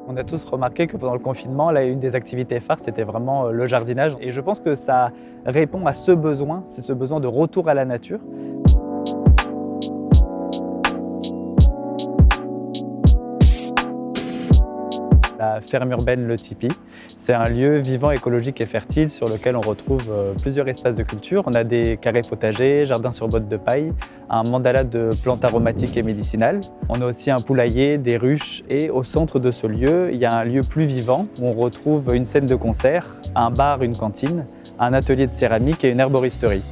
On a tous remarqué que pendant le confinement, là, une des activités phares, c'était vraiment le jardinage. Et je pense que ça répond à ce besoin, c'est ce besoin de retour à la nature. La ferme urbaine Le Tipi, c'est un lieu vivant, écologique et fertile sur lequel on retrouve plusieurs espaces de culture. On a des carrés potagers, jardins sur bottes de paille, un mandala de plantes aromatiques et médicinales. On a aussi un poulailler, des ruches et au centre de ce lieu, il y a un lieu plus vivant où on retrouve une scène de concert, un bar, une cantine, un atelier de céramique et une herboristerie.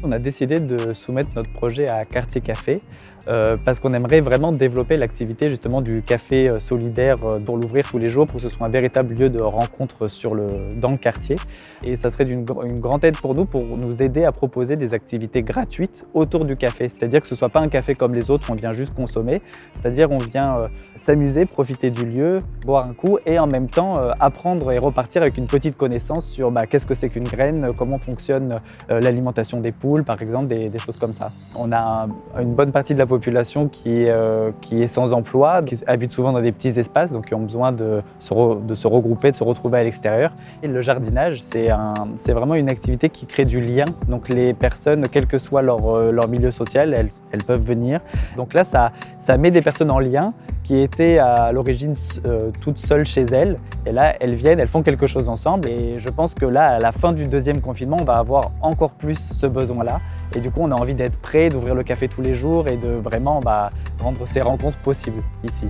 On a décidé de soumettre notre projet à Quartier Café parce qu'on aimerait vraiment développer l'activité justement du café solidaire pour l'ouvrir tous les jours, pour que ce soit un véritable lieu de rencontre dans le quartier. Et ça serait une grande aide pour nous aider à proposer des activités gratuites autour du café. C'est-à-dire que ce ne soit pas un café comme les autres, on vient juste consommer. C'est-à-dire on vient s'amuser, profiter du lieu, boire un coup et en même temps apprendre et repartir avec une petite connaissance sur qu'est-ce que c'est qu'une graine, comment fonctionne l'alimentation des poules, par exemple, des choses comme ça. On a une bonne partie de la population qui est sans emploi, qui habite souvent dans des petits espaces, donc qui ont besoin de se regrouper, de se retrouver à l'extérieur. Et le jardinage, c'est vraiment une activité qui crée du lien. Donc les personnes, quel que soit leur milieu social, elles peuvent venir. Donc là, ça met des personnes en lien qui étaient à l'origine toutes seules chez elles. Et là, elles viennent, elles font quelque chose ensemble. Et je pense que là, à la fin du deuxième confinement, on va avoir encore plus ce besoin-là. Et du coup, on a envie d'être prêt, d'ouvrir le café tous les jours et de vraiment rendre ces rencontres possibles ici.